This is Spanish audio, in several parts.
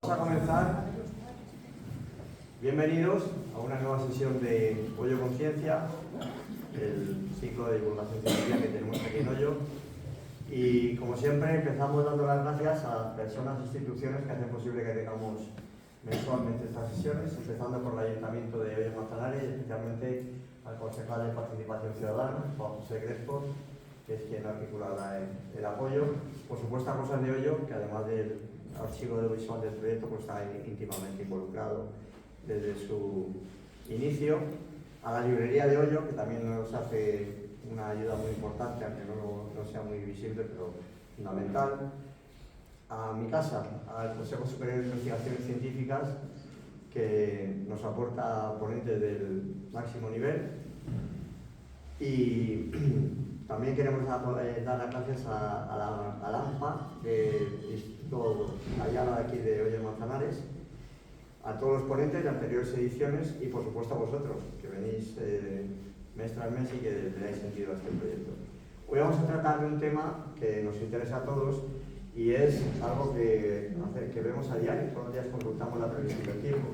Vamos a comenzar. Bienvenidos a una nueva sesión de Hoyo Conciencia, el ciclo de divulgación científica que tenemos aquí en Hoyo. Y como siempre empezamos dando las gracias a personas e instituciones que hacen posible que tengamos mensualmente estas sesiones, empezando por el Ayuntamiento de Hoyo Manzanares y especialmente al concejal de Participación Ciudadana, Juan José Crespo, que es quien articula el apoyo. Por supuesto, a Cosas de Hoyo, que además del archivo audiovisual del proyecto, pues está íntimamente involucrado desde su inicio. A la librería de Hoyo, que también nos hace una ayuda muy importante, aunque no sea muy visible, pero fundamental. A mi casa, al Consejo Superior de Investigaciones Científicas, que nos aporta ponentes del máximo nivel. Y también queremos dar las gracias a la AMPA, del Instituto Ayala de aquí de Hoyo Manzanares, a todos los ponentes de anteriores ediciones y por supuesto a vosotros, que venís mes tras mes y que le dais sentido a este proyecto. Hoy vamos a tratar de un tema que nos interesa a todos y es algo que vemos a diario, todos los días consultamos la previsión del tiempo.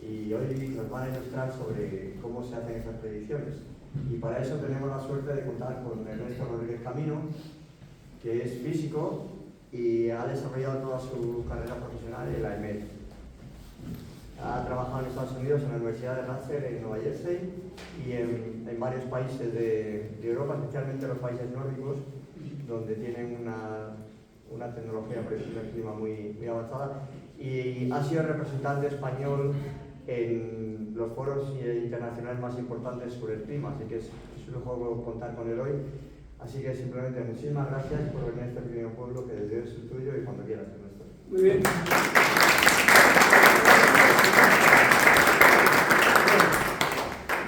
Y hoy nos van a ilustrar sobre cómo se hacen esas predicciones. Y para eso tenemos la suerte de contar con Ernesto Rodríguez Camino, que es físico y ha desarrollado toda su carrera profesional en la EMET. Ha trabajado en Estados Unidos en la Universidad de Radcliffe en Nueva Jersey y en varios países de Europa, especialmente los países nórdicos, donde tienen una tecnología de predicción del clima muy avanzada. Y ha sido representante español en los foros internacionales más importantes sobre el clima, así que es un lujo contar con él hoy. Así que simplemente muchísimas gracias por venir a este pequeño pueblo que desde hoy es el tuyo y cuando quieras, Ernesto. Muy bien.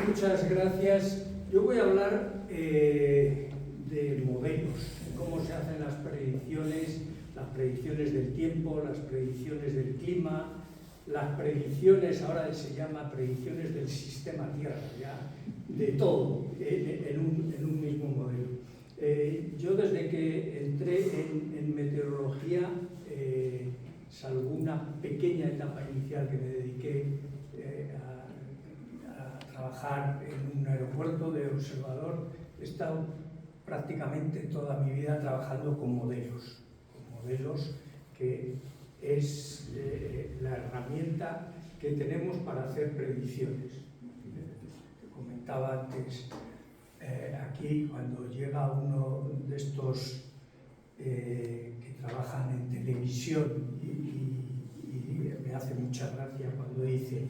Muchas gracias. Yo voy a hablar de modelos, de cómo se hacen las predicciones del tiempo, las predicciones del clima, las predicciones, ahora se llama predicciones del sistema Tierra, ya de todo, en un mismo modelo. Yo desde que entré en meteorología, salvo una pequeña etapa inicial que me dediqué a trabajar en un aeropuerto de observador, he estado prácticamente toda mi vida trabajando con modelos que es la herramienta que tenemos para hacer predicciones. Comentaba antes, aquí cuando llega uno de estos que trabajan en televisión y me hace mucha gracia cuando dice: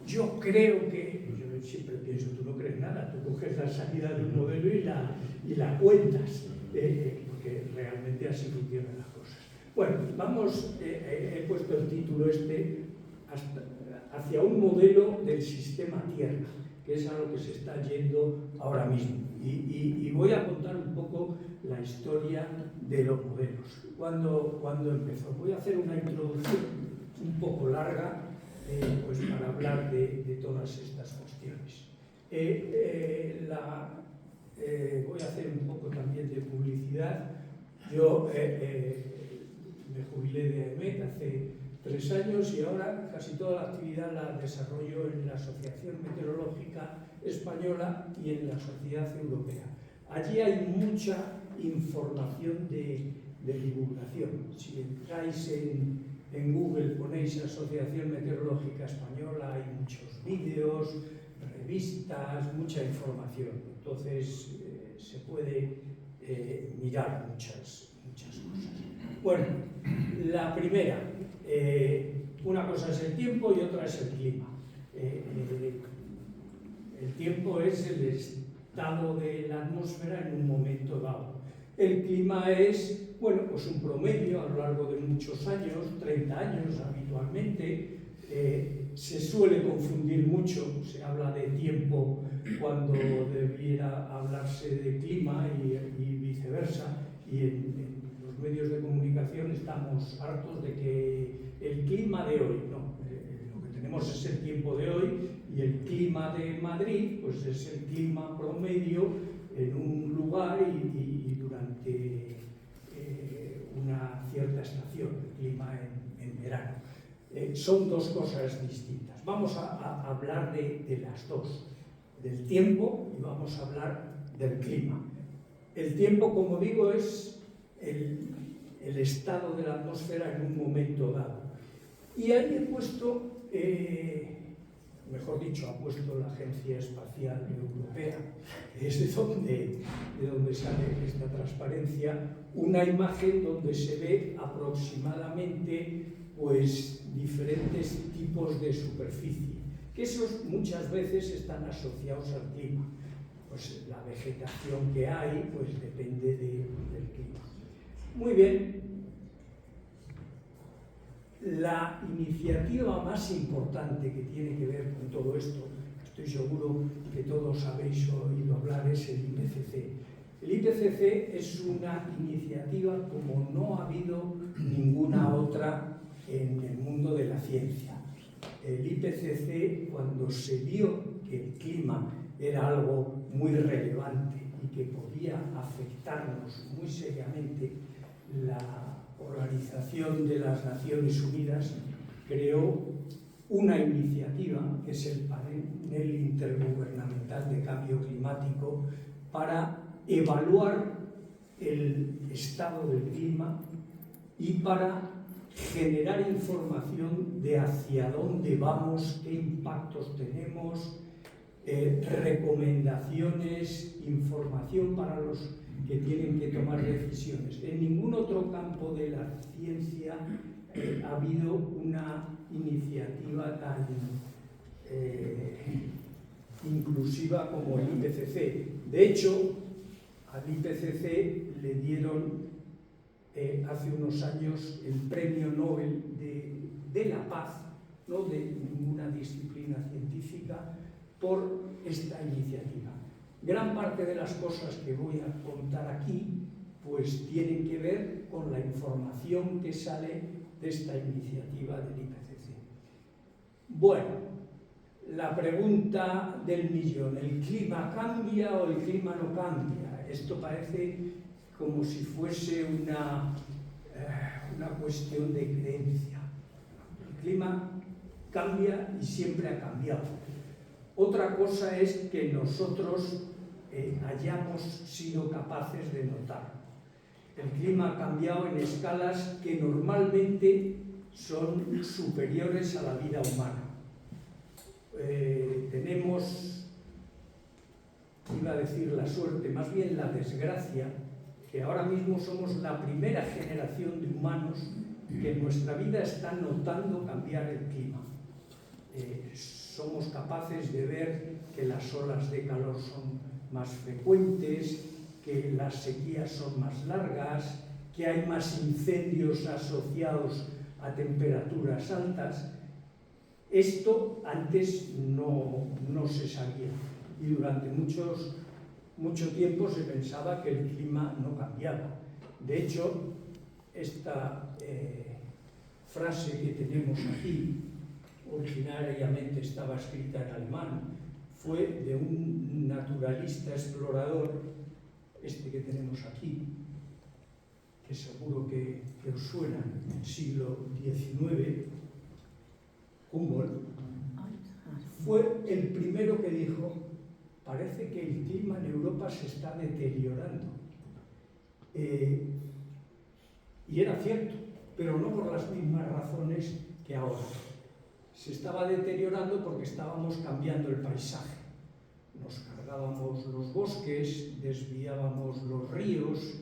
yo creo que, yo siempre pienso, tú no crees nada, tú coges la salida de un modelo y la cuentas, porque realmente así funcionan las cosas. Bueno, vamos, he puesto el título hacia un modelo del sistema Tierra, que es a lo que se está yendo ahora mismo. Y voy a contar un poco la historia de los modelos. ¿Cuándo empezó? Voy a hacer una introducción un poco larga, pues para hablar de todas estas cuestiones. Voy a hacer un poco también de publicidad. Yo me jubilé de AEMET hace 3 años y ahora casi toda la actividad la desarrollo en la Asociación Meteorológica Española y en la Sociedad Europea. Allí hay mucha información de divulgación. Si entráis en Google, ponéis Asociación Meteorológica Española, hay muchos vídeos, revistas, mucha información. Entonces se puede mirar muchas cosas. Bueno, la primera, una cosa es el tiempo y otra es el clima. El tiempo es el estado de la atmósfera en un momento dado. El clima es, bueno, pues un promedio a lo largo de muchos años, 30 años habitualmente. Se suele confundir mucho, se habla de tiempo cuando debiera hablarse de clima y viceversa, y en los medios de comunicación estamos hartos de que el clima de hoy, no, lo que tenemos es el tiempo de hoy, y el clima de Madrid pues es el clima promedio en un lugar y durante una cierta estación, el clima en verano. son dos cosas distintas. Vamos a hablar de las dos, del tiempo y vamos a hablar del clima. El tiempo, como digo, es el estado de la atmósfera en un momento dado. Y ahí he puesto, mejor dicho, ha puesto la Agencia Espacial Europea, que es de donde sale esta transparencia, una imagen donde se ve aproximadamente pues, diferentes tipos de superficie, que esos muchas veces están asociados al clima. Pues la vegetación que hay pues depende del clima. Muy bien. La iniciativa más importante que tiene que ver con todo esto, estoy seguro que todos habéis oído hablar, es el IPCC. El IPCC es una iniciativa como no ha habido ninguna otra en el mundo de la ciencia. El IPCC, cuando se vio que el clima era algo muy relevante y que podía afectarnos muy seriamente, la Organización de las Naciones Unidas creó una iniciativa, que es el Panel Intergubernamental de Cambio Climático, para evaluar el estado del clima y para generar información de hacia dónde vamos, qué impactos tenemos, recomendaciones, información para los que tienen que tomar decisiones. En ningún otro campo de la ciencia ha habido una iniciativa tan inclusiva como el IPCC. De hecho, al IPCC le dieron hace unos años el Premio Nobel de la Paz, no de ninguna disciplina científica, por esta iniciativa. Gran parte de las cosas que voy a contar aquí pues tienen que ver con la información que sale de esta iniciativa del IPCC. Bueno, la pregunta del millón: ¿el clima cambia o el clima no cambia? Esto parece como si fuese una cuestión de creencia. El clima cambia y siempre ha cambiado. Otra cosa es que nosotros hayamos sido capaces de notar. El clima ha cambiado en escalas que normalmente son superiores a la vida humana. Tenemos, iba a decir la suerte, más bien la desgracia, que ahora mismo somos la primera generación de humanos que en nuestra vida está notando cambiar el clima. Somos capaces de ver que las olas de calor son más frecuentes, que las sequías son más largas, que hay más incendios asociados a temperaturas altas. Esto antes no se sabía y durante mucho tiempo se pensaba que el clima no cambiaba. De hecho, esta frase que tenemos aquí, originariamente estaba escrita en alemán, fue de un naturalista explorador, este que tenemos aquí, que seguro que os suena, en el siglo XIX, Humboldt. Fue el primero que dijo: parece que el clima en Europa se está deteriorando. Y era cierto, pero no por las mismas razones que ahora. Se estaba deteriorando porque estábamos cambiando el paisaje. Nos cargábamos los bosques, desviábamos los ríos,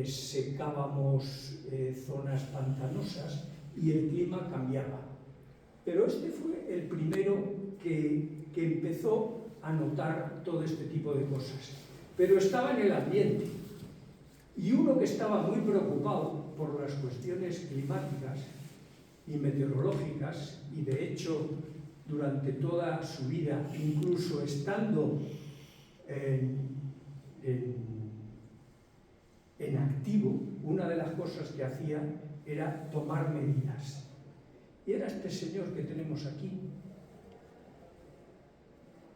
secábamos zonas pantanosas y el clima cambiaba. Pero este fue el primero que empezó a notar todo este tipo de cosas. Pero estaba en el ambiente. Y uno que estaba muy preocupado por las cuestiones climáticas y meteorológicas, y de hecho durante toda su vida, incluso estando en activo, una de las cosas que hacía era tomar medidas. Y era este señor que tenemos aquí,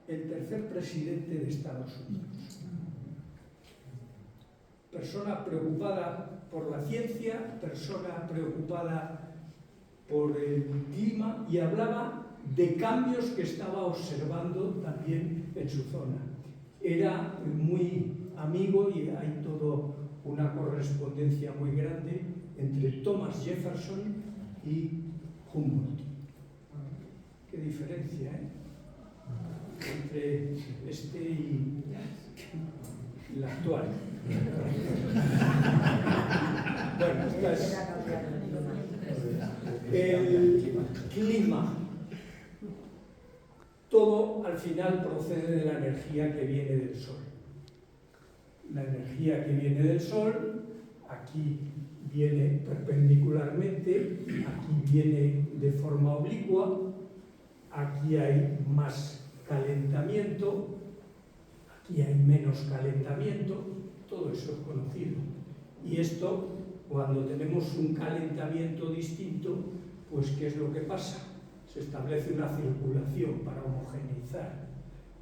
el tercer presidente de Estados Unidos. Persona preocupada por la ciencia, persona preocupada por el clima y hablaba de cambios que estaba observando también en su zona. Era muy amigo y hay toda una correspondencia muy grande entre Thomas Jefferson y Humboldt. Qué diferencia, ¿eh? Entre este y el actual. Bueno, esta es el clima. Todo al final procede de la energía que viene del Sol. La energía que viene del Sol, aquí viene perpendicularmente, aquí viene de forma oblicua, aquí hay más calentamiento, aquí hay menos calentamiento, todo eso es conocido. Y esto, cuando tenemos un calentamiento distinto, pues ¿qué es lo que pasa? Se establece una circulación para homogeneizar.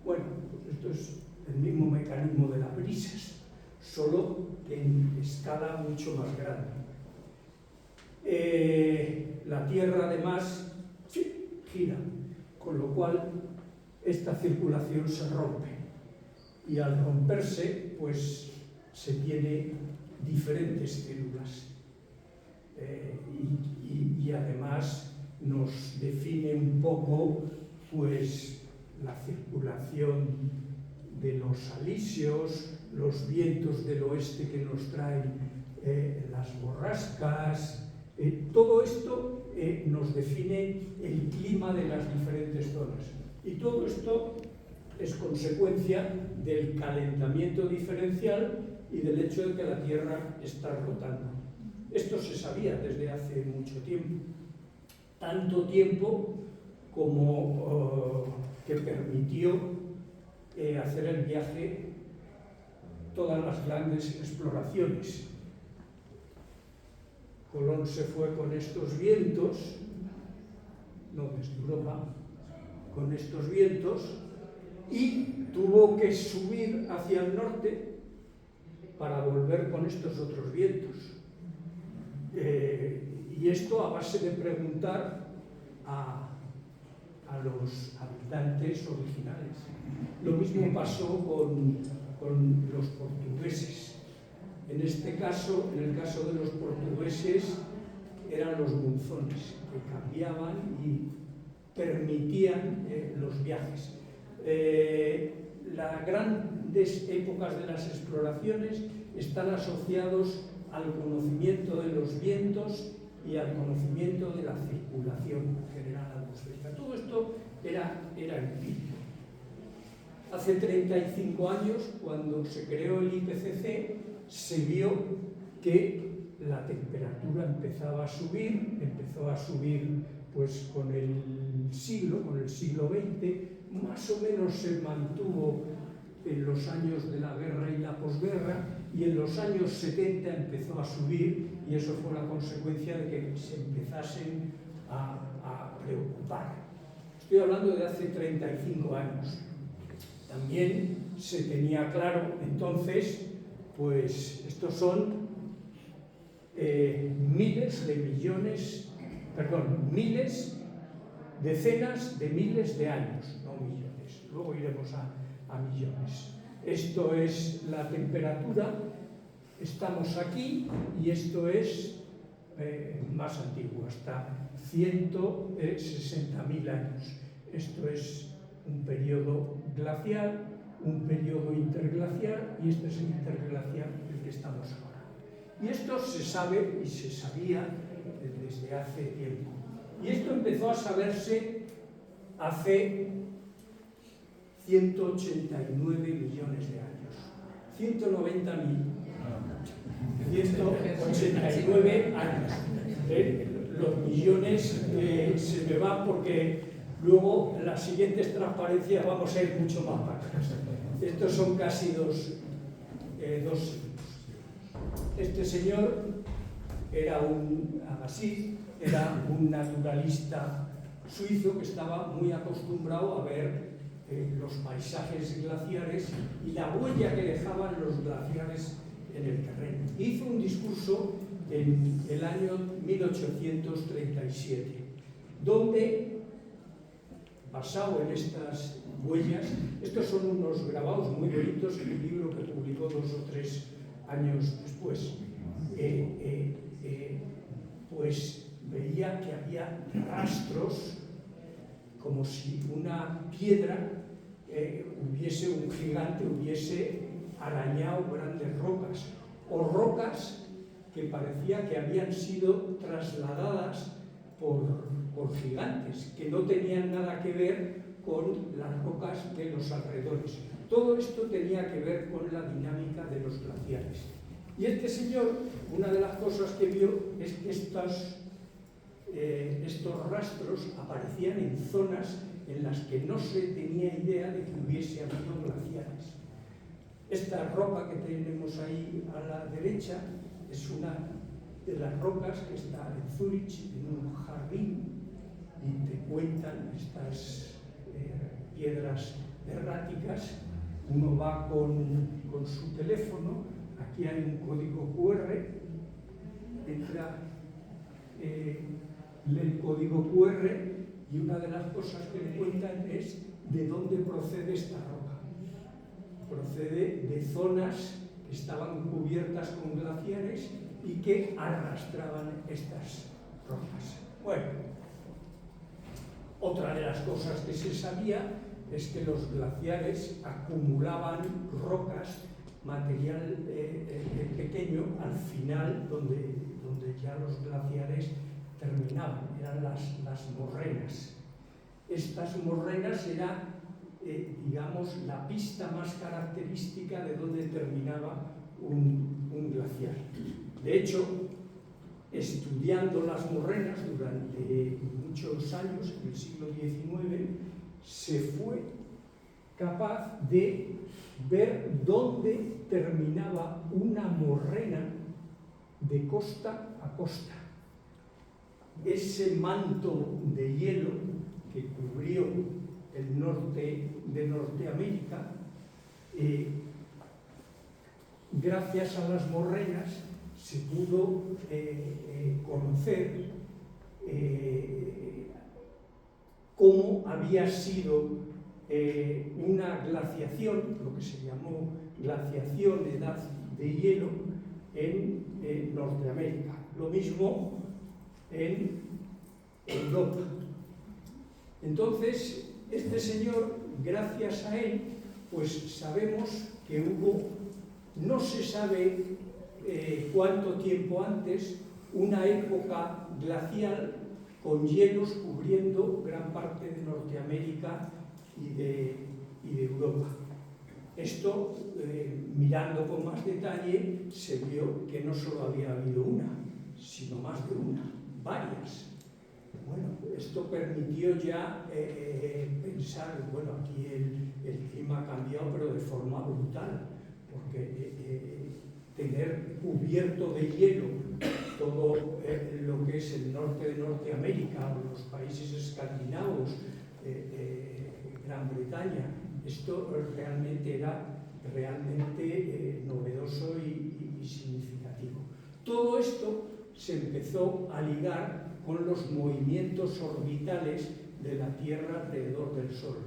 Bueno, pues esto es el mismo mecanismo de las brisas, solo que en escala mucho más grande. La Tierra además gira, con lo cual esta circulación se rompe y al romperse pues se tiene diferentes células y además nos define un poco pues la circulación de los alisios, los vientos del oeste que nos traen las borrascas. Todo esto nos define el clima de las diferentes zonas. Y todo esto es consecuencia del calentamiento diferencial y del hecho de que la Tierra está rotando. Esto se sabía desde hace mucho tiempo. Tanto tiempo como que permitió hacer el viaje todas las grandes exploraciones. Colón se fue con estos vientos, no desde Europa, con estos vientos, y tuvo que subir hacia el norte para volver con estos otros vientos. Y esto a base de preguntar a los habitantes originales. Lo mismo pasó con los portugueses. En este caso, en el caso de los portugueses, eran los monzones que cambiaban y permitían los viajes. Las grandes épocas de las exploraciones están asociados al conocimiento de los vientos y al conocimiento de la circulación general atmosférica. Todo esto era empírico. Hace 35 años, cuando se creó el IPCC, se vio que la temperatura empezó a subir pues con el siglo XX, más o menos se mantuvo en los años de la guerra y la posguerra, y en los años 70 empezó a subir, y eso fue la consecuencia de que se empezasen a preocupar. Estoy hablando de hace 35 años. También se tenía claro entonces, pues estos son decenas de miles de años, no millones. Luego iremos a millones. Esto es la temperatura, estamos aquí, y esto es más antiguo, hasta 160.000 años. Esto es un periodo glacial, un periodo interglacial, y este es el interglacial del que estamos ahora. Y esto se sabe y se sabía desde hace tiempo. Y esto empezó a saberse hace 189 millones de años. 189 años. Los millones se me van porque luego las siguientes transparencias vamos a ir mucho más para atrás. Estos son casi dos siglos. Este señor era un Agassiz, era un naturalista suizo que estaba muy acostumbrado a ver los paisajes glaciares y la huella que dejaban los glaciares en el terreno. Hizo un discurso en el año 1837, donde, basado en estas huellas, estos son unos grabados muy bonitos en un libro que publicó 2 o 3 años después, pues veía que había rastros como si una piedra un gigante hubiese arañado grandes rocas, o rocas que parecía que habían sido trasladadas por gigantes, que no tenían nada que ver con las rocas de los alrededores. Todo esto tenía que ver con la dinámica de los glaciares. Y este señor, una de las cosas que vio es que estos rastros aparecían en zonas en las que no se tenía idea de que hubiese habido glaciares. Esta roca que tenemos ahí a la derecha es una de las rocas que está en Zúrich, en un jardín, y te cuentan estas piedras erráticas. Uno va con su teléfono, aquí hay un código QR, entra, lee el código QR y una de las cosas que le cuentan es de dónde procede esta roca. Procede de zonas que estaban cubiertas con glaciares y que arrastraban estas rocas. Bueno, otra de las cosas que se sabía es que los glaciares acumulaban rocas, material pequeño, al final, donde ya los glaciares terminaban, eran las morrenas. Estas morrenas eran, digamos, la pista más característica de donde terminaba un glaciar. De hecho, estudiando las morrenas durante muchos años, en el siglo XIX, se fue capaz de ver dónde terminaba una morrena de costa a costa. Ese manto de hielo que cubrió el norte de Norteamérica, gracias a las morrenas se pudo conocer cómo había sido una glaciación, lo que se llamó glaciación de edad de hielo en Norteamérica. Lo mismo en Europa. Entonces, este señor, gracias a él, pues sabemos que hubo, no se sabe cuánto tiempo antes, una época glacial con hielos cubriendo gran parte de Norteamérica y de Europa. Esto, mirando con más detalle, se vio que no solo había habido una, sino más de una, varias. Bueno, esto permitió ya pensar, bueno, aquí el clima ha cambiado, pero de forma brutal, porque tener cubierto de hielo todo lo que es el norte de Norteamérica o los países escandinavos, Gran Bretaña, esto realmente era novedoso y significativo. Todo esto se empezó a ligar con los movimientos orbitales de la Tierra alrededor del Sol.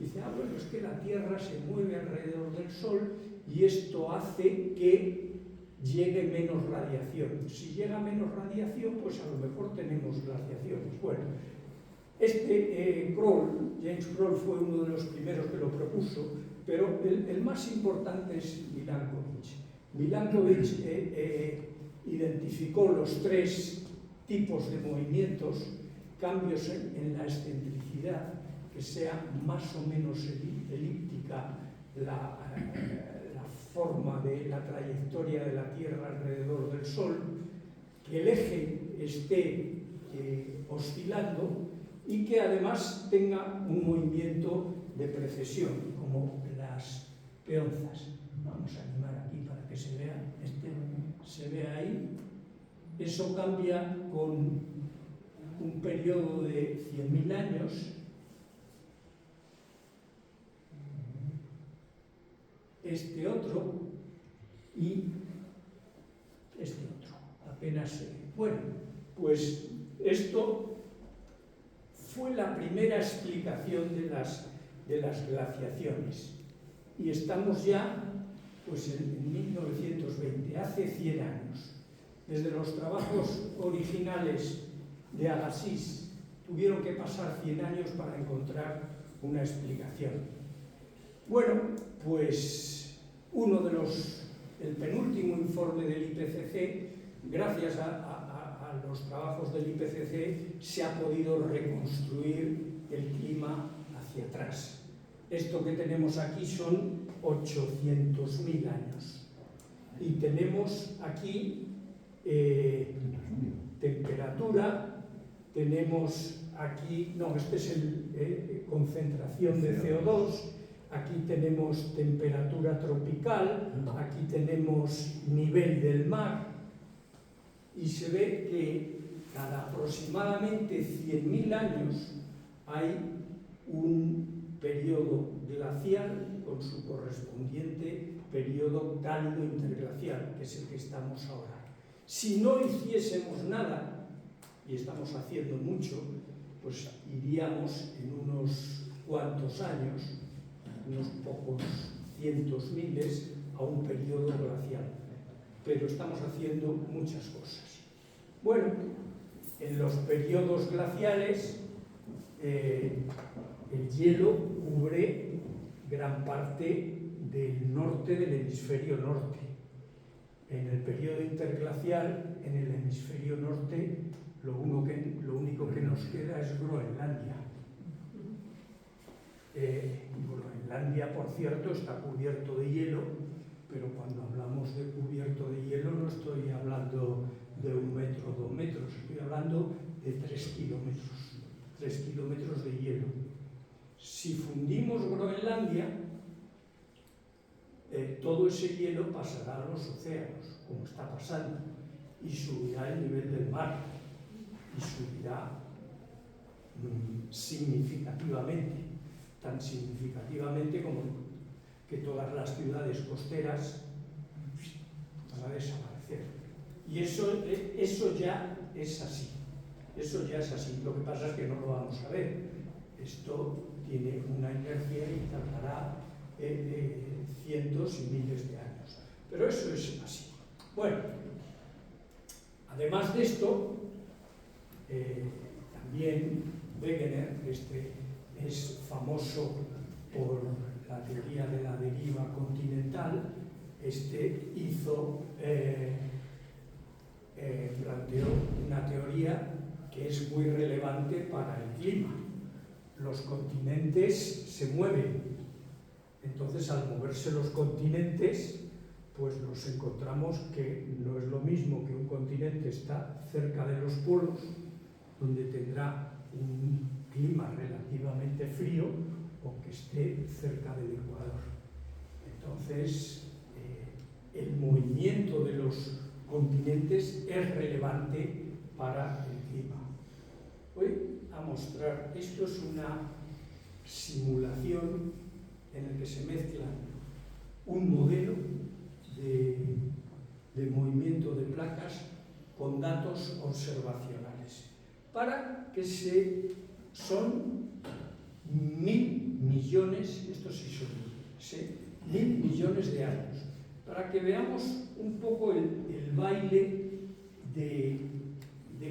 Dice, bueno, es que la Tierra se mueve alrededor del Sol y esto hace que llegue menos radiación. Si llega menos radiación, pues a lo mejor tenemos glaciaciones. Bueno, James Kroll fue uno de los primeros que lo propuso, pero el más importante es Milankovitch. Milankovitch identificó los 3 tipos de movimientos, cambios en la excentricidad, que sea más o menos elíptica la forma de la trayectoria de la Tierra alrededor del Sol, que el eje esté oscilando y que además tenga un movimiento de precesión, como las peonzas. Vamos a animar aquí para que se vea, se ve ahí. Eso cambia con un periodo de 100.000 años. Este otro y este otro. apenas se ve. Bueno, pues esto fue la primera explicación de las glaciaciones. Y estamos ya pues, en 1920, hace 100 años. Desde los trabajos originales de Agassiz tuvieron que pasar 100 años para encontrar una explicación. Bueno, pues el penúltimo informe del IPCC, gracias a los trabajos del IPCC, se ha podido reconstruir el clima hacia atrás. Esto que tenemos aquí son 800.000 años. Y tenemos aquí temperatura, tenemos aquí, no, este es concentración de CO2, aquí tenemos temperatura tropical, aquí tenemos nivel del mar, y se ve que cada aproximadamente 100.000 años hay un periodo glacial con su correspondiente periodo cálido interglacial, que es el que estamos ahora. Si no hiciésemos nada, y estamos haciendo mucho, pues iríamos en unos cuantos años, unos pocos cientos miles, a un periodo glacial. Pero estamos haciendo muchas cosas. Bueno, en los periodos glaciales el hielo cubre gran parte del norte del hemisferio norte. En el periodo interglacial, en el hemisferio norte, lo único que nos queda es Groenlandia. Groenlandia, por cierto, está cubierto de hielo, pero cuando hablamos de cubierto de hielo no estoy hablando de 1 metro o 2 metros, estoy hablando de 3 kilómetros. 3 kilómetros de hielo. Si fundimos Groenlandia, todo ese hielo pasará a los océanos, como está pasando, y subirá el nivel del mar, y subirá significativamente, tan significativamente como que todas las ciudades costeras van a desaparecer. Y eso ya es así. Eso ya es así. Lo que pasa es que no lo vamos a ver. Esto tiene una inercia y tardará cientos y miles de años. Pero eso es así. Bueno, además de esto, también Wegener, este es famoso por la teoría de la deriva continental, planteó una teoría que es muy relevante para el clima. Los continentes se mueven, entonces al moverse los continentes, pues nos encontramos que no es lo mismo que un continente está cerca de los polos, donde tendrá un clima relativamente frío, o que esté cerca del Ecuador. Entonces, el movimiento de los continentes es relevante para el clima. Voy a mostrar, esto es una simulación en la que se mezcla un modelo de movimiento de placas con datos observacionales, para que son 1.000 millones, esto sí son 1.000 millones de años, para que veamos un poco el baile de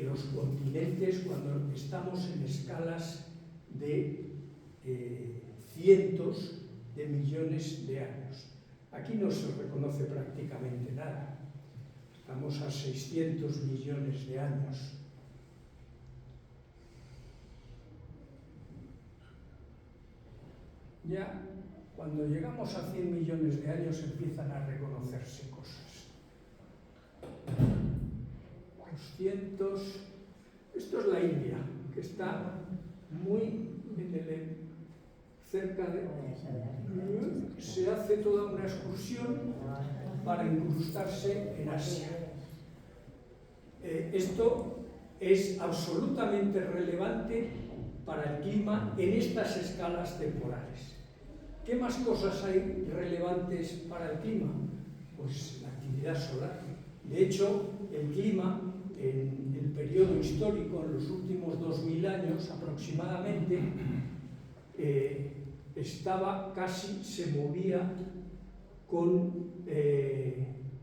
los continentes cuando estamos en escalas de cientos de millones de años. Aquí no se reconoce prácticamente nada. Estamos a 600 millones de años. Ya cuando llegamos a 100 millones de años empiezan a reconocerse cosas. 200. Esto es la India, que está muy cerca de... Se hace toda una excursión para incrustarse en Asia. Esto es absolutamente relevante para el clima en estas escalas temporales. ¿Qué más cosas hay relevantes para el clima? Pues la actividad solar. De hecho, el clima en el periodo histórico, en los últimos 2000 años aproximadamente, se movía con,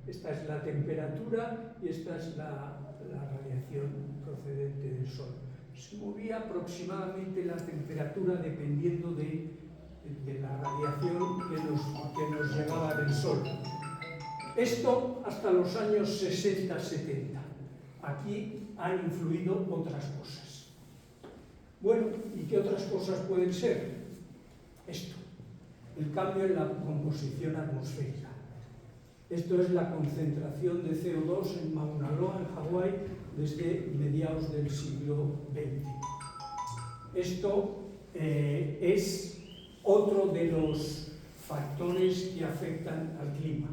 esta es la temperatura y esta es la radiación procedente del Sol. Se movía aproximadamente la temperatura dependiendo de la radiación que nos llegaba del Sol. Esto hasta los años 60-70. Aquí han influido otras cosas. Bueno, ¿y qué otras cosas pueden ser? Esto, el cambio en la composición atmosférica. Esto es la concentración de CO2 en Mauna Loa, en Hawái, desde mediados del siglo XX. Esto es otro de los factores que afectan al clima.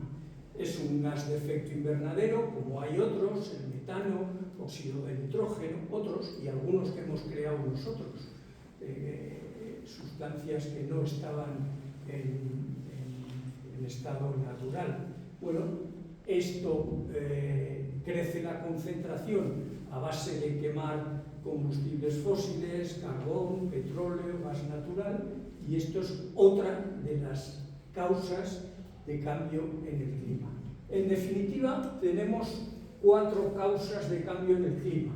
Es un gas de efecto invernadero, como hay otros, el metano, óxido de nitrógeno, otros, y algunos que hemos creado nosotros, sustancias que no estaban en estado natural. Bueno, esto crece la concentración a base de quemar combustibles fósiles, carbón, petróleo, gas natural, y esto es otra de las causas de cambio en el clima. En definitiva, tenemos 4 causas de cambio en el clima.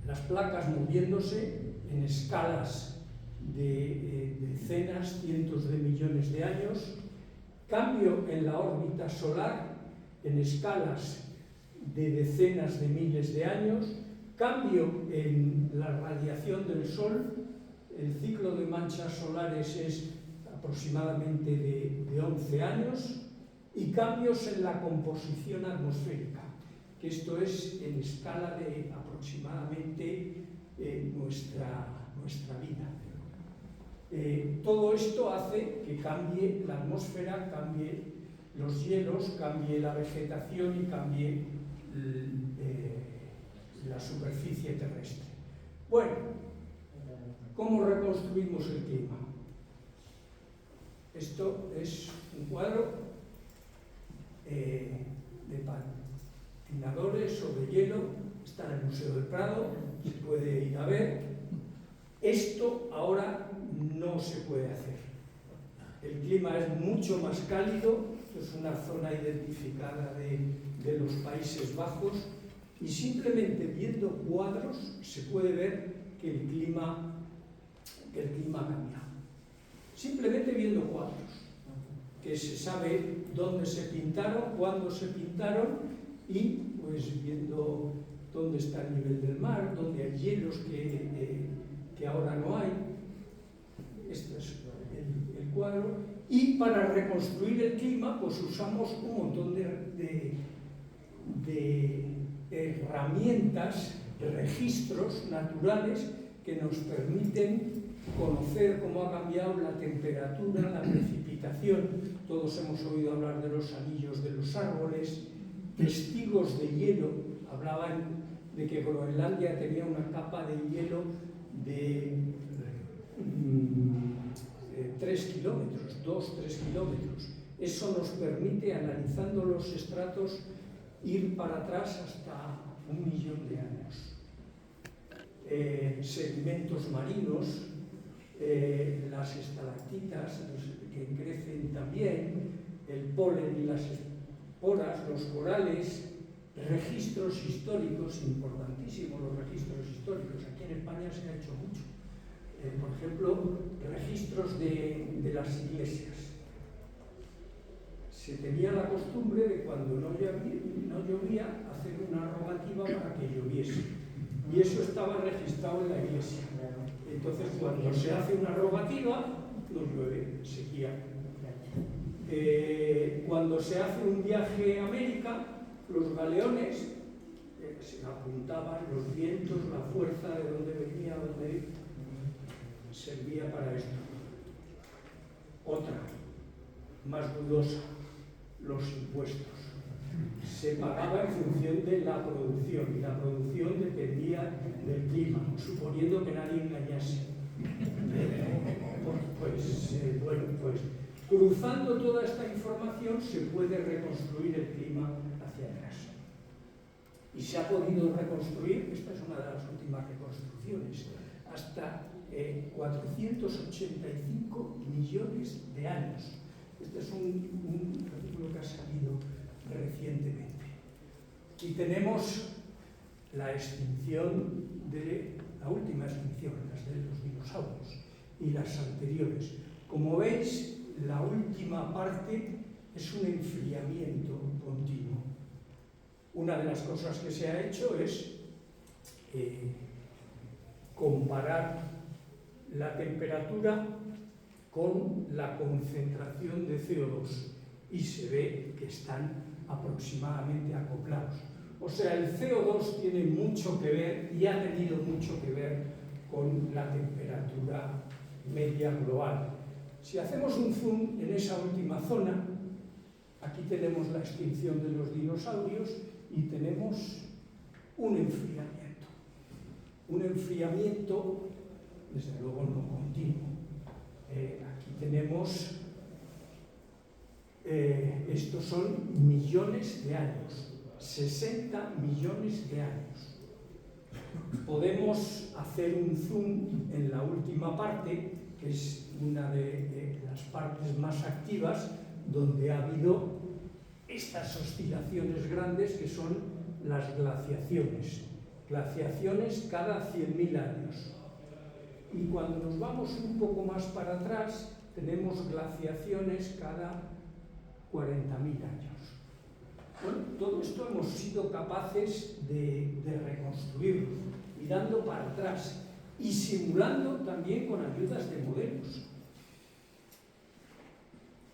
Las placas moviéndose en escalas de decenas, cientos de millones de años, cambio en la órbita solar en escalas de decenas de miles de años, cambio en la radiación del Sol. El ciclo de manchas solares es aproximadamente de 11 años, y cambios en la composición atmosférica, que esto es en escala de aproximadamente nuestra vida. Todo esto hace que cambie la atmósfera, cambie los hielos, cambie la vegetación y cambie la superficie terrestre. Bueno, ¿cómo reconstruimos el clima? Esto es un cuadro de patinadores sobre hielo, está en el Museo del Prado, se puede ir a ver. Esto ahora no se puede hacer. El clima es mucho más cálido, esto es una zona identificada de los Países Bajos, y simplemente viendo cuadros se puede ver que el clima ha cambiado. Simplemente viendo cuadros, que se sabe dónde se pintaron, cuándo se pintaron, y pues viendo dónde está el nivel del mar, dónde hay hielos que ahora no hay. Este es el cuadro. Y para reconstruir el clima, pues usamos un montón de herramientas, registros naturales que nos permiten conocer cómo ha cambiado la temperatura, la precipitación. Todos hemos oído hablar de los anillos de los árboles, testigos de hielo. Hablaban de que Groenlandia tenía una capa de hielo de 3 kilómetros, 2-3 kilómetros. Eso nos permite, analizando los estratos, ir para atrás hasta 1 millón de años. Sedimentos marinos, las estalactitas que crecen también, el polen y las esporas, los corales, registros históricos, importantísimos los registros históricos. Aquí en España se ha hecho mucho. Por ejemplo, registros de las iglesias. Se tenía la costumbre de cuando no llovía hacer una rogativa para que lloviese. Y eso estaba registrado en la iglesia. Entonces, cuando se hace una rogativa, no llueve, sequía. Cuando se hace un viaje a América, los galeones se apuntaban los vientos, la fuerza de dónde venía, dónde servía para esto. Otra, más dudosa, los impuestos. Se pagaba en función de la producción, y la producción dependía del clima, suponiendo que nadie engañase. Pues cruzando toda esta información se puede reconstruir el clima hacia atrás. Y se ha podido reconstruir, esta es una de las últimas reconstrucciones, hasta 485 millones de años. Este es un artículo que ha salido recientemente. Y tenemos la extinción la última extinción, las de los dinosaurios y las anteriores. Como veis, la última parte es un enfriamiento continuo. Una de las cosas que se ha hecho es comparar la temperatura con la concentración de CO2 y se ve que están aproximadamente acoplados. O sea, el CO2 tiene mucho que ver y ha tenido mucho que ver con la temperatura media global. Si hacemos un zoom en esa última zona, aquí tenemos la extinción de los dinosaurios y tenemos un enfriamiento. Un enfriamiento, desde luego, no continuo. Aquí tenemos, estos son millones de años. 60 millones de años. Podemos hacer un zoom en la última parte, que es una de las partes más activas, donde ha habido estas oscilaciones grandes que son las glaciaciones. Glaciaciones cada 100.000 años. Y cuando nos vamos un poco más para atrás, tenemos glaciaciones cada 40.000 años. Bueno, todo esto hemos sido capaces de reconstruirlo, mirando para atrás y simulando también con ayudas de modelos.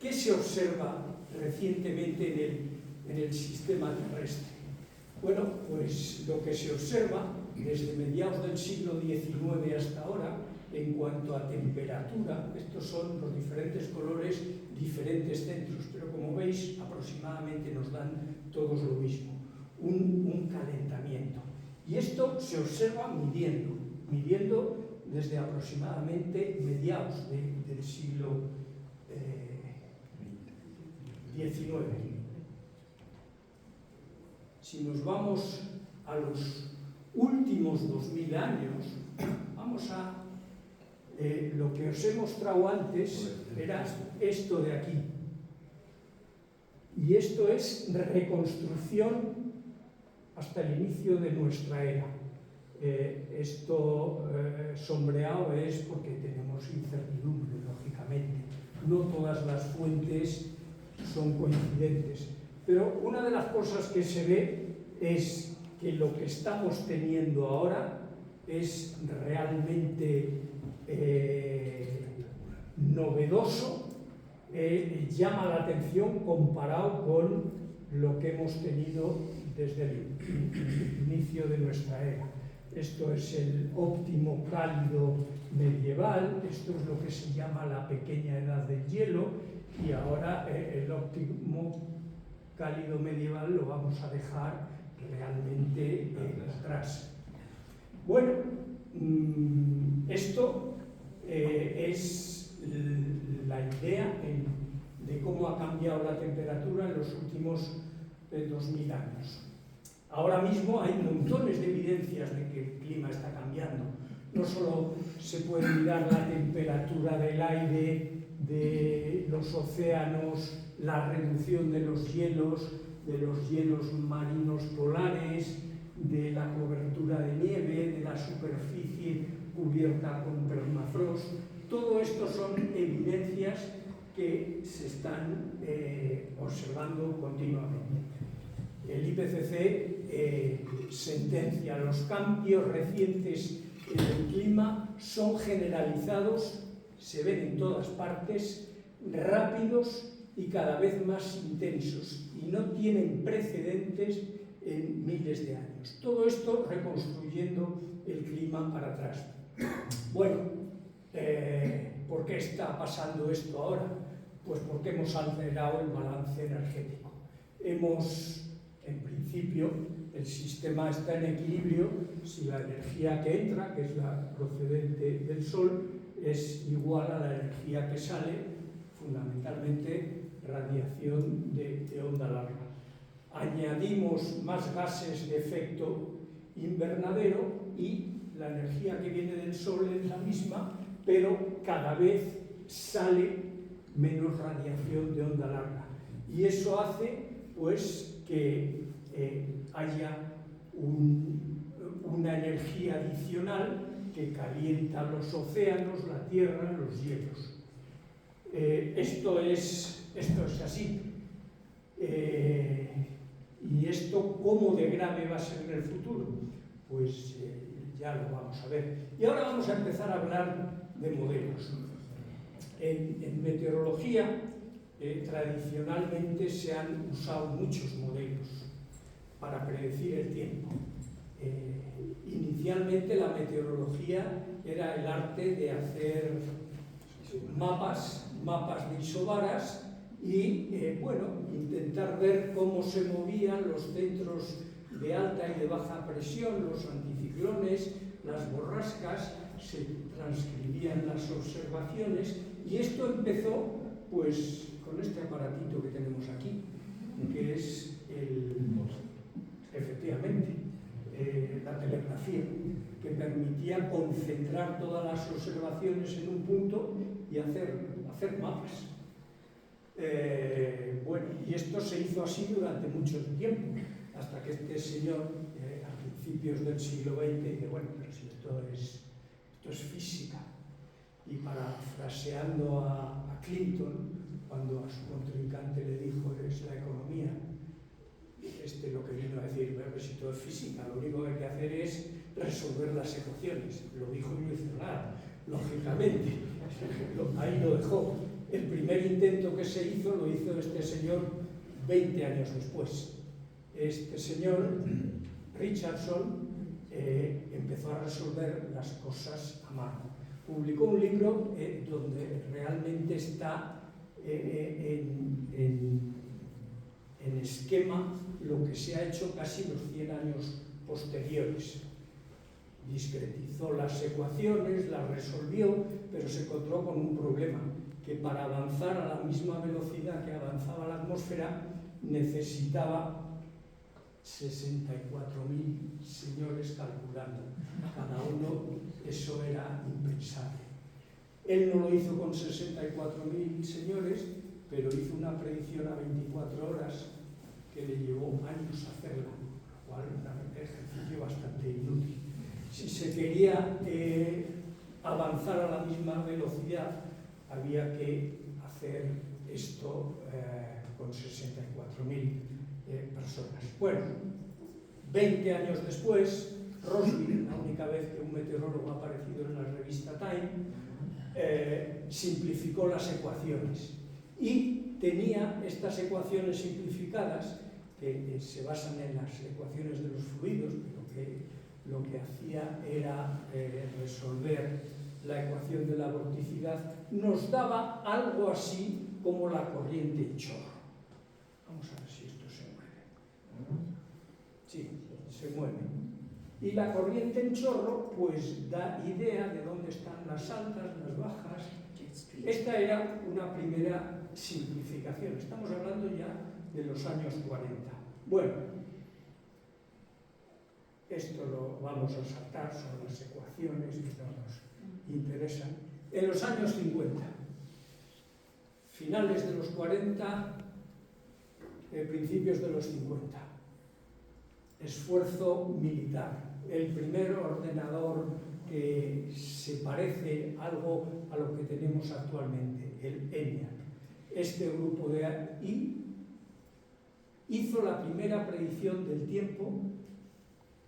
¿Qué se observa recientemente en el sistema terrestre? Bueno, pues lo que se observa desde mediados del siglo XIX hasta ahora, en cuanto a temperatura, estos son los diferentes colores, diferentes centros, pero como veis, aproximadamente nos dan todos lo mismo, un calentamiento. Y esto se observa midiendo desde aproximadamente mediados del siglo XIX. Si nos vamos a los últimos 2000 años, vamos a lo que os he mostrado antes era esto de aquí. Y esto es reconstrucción hasta el inicio de nuestra era. Esto sombreado es porque tenemos incertidumbre, lógicamente. No todas las fuentes son coincidentes. Pero una de las cosas que se ve es que lo que estamos teniendo ahora es realmente novedoso, llama la atención comparado con lo que hemos tenido desde el inicio de nuestra era. Esto es el óptimo cálido medieval, esto es lo que se llama la pequeña edad del hielo, y ahora el óptimo cálido medieval lo vamos a dejar realmente atrás. Bueno, esto es la idea de cómo ha cambiado la temperatura en los últimos 2000 años. Ahora mismo hay montones de evidencias de que el clima está cambiando. No solo se puede mirar la temperatura del aire, de los océanos, la reducción de los hielos marinos polares, de la cobertura de nieve, de la superficie cubierta con permafrost. Todo esto son evidencias que se están observando continuamente. El IPCC sentencia: los cambios recientes en el clima son generalizados, se ven en todas partes, rápidos y cada vez más intensos, y no tienen precedentes en miles de años. Todo esto reconstruyendo el clima para atrás. Bueno, ¿por qué está pasando esto ahora? Pues porque hemos alterado el balance energético. En principio, el sistema está en equilibrio si la energía que entra, que es la procedente del Sol, es igual a la energía que sale, fundamentalmente radiación de onda larga. añadimos más gases de efecto invernadero y la energía que viene del Sol es la misma, pero cada vez sale menos radiación de onda larga. Y eso hace pues que haya una energía adicional que calienta los océanos, la Tierra, los hielos. Esto es así. ¿Y esto cómo de grave va a ser en el futuro? Pues ya lo vamos a ver. Y ahora vamos a empezar a hablar de modelos. En meteorología, tradicionalmente se han usado muchos modelos para predecir el tiempo. Inicialmente la meteorología era el arte de hacer mapas de isobaras y intentar ver cómo se movían los centros de alta y de baja presión, los anticiclones, las borrascas, se transcribían las observaciones y esto empezó pues con este aparatito que tenemos aquí, que es efectivamente la telegrafía, que permitía concentrar todas las observaciones en un punto y hacer mapas. Y esto se hizo así durante mucho tiempo, hasta que este señor, a principios del siglo XX, dice, bueno, pero si esto es física. Y parafraseando a Clinton, cuando a su contrincante le dijo, es la economía, lo que vino a decir, bueno, pues si todo es física, lo único que hay que hacer es resolver las ecuaciones. Lo dijo y no hizo nada, lógicamente. Ahí lo dejó. El primer intento que se hizo lo hizo este señor 20 años después. Este señor, Richardson, empezó a resolver las cosas a mano. Publicó un libro donde realmente está en esquema lo que se ha hecho casi los 100 años posteriores. Discretizó las ecuaciones, las resolvió, pero se encontró con un problema, que para avanzar a la misma velocidad que avanzaba la atmósfera necesitaba 64.000 señores calculando. Cada uno, eso era impensable. Él no lo hizo con 64.000 señores, pero hizo una predicción a 24 horas que le llevó años hacerla, lo cual era un ejercicio bastante inútil. Si se quería avanzar a la misma velocidad, había que hacer esto con 64.000 personas. Bueno, 20 años después, Rossby, la única vez que un meteorólogo ha aparecido en la revista Time, simplificó las ecuaciones y tenía estas ecuaciones simplificadas que se basan en las ecuaciones de los fluidos, pero lo que hacía era resolver la ecuación de la vorticidad, nos daba algo así como la corriente en chorro. Vamos a ver si esto se mueve. Sí, se mueve. Y la corriente en chorro pues da idea de dónde están las altas, las bajas. Esta era una primera simplificación. Estamos hablando ya de los años 40. Bueno, esto lo vamos a saltar, son las ecuaciones que no nos interesan. En los años 50, finales de los 40, principios de los 50, esfuerzo militar. El primer ordenador que se parece algo a lo que tenemos actualmente, el ENIAC. Este grupo de AI hizo la primera predicción del tiempo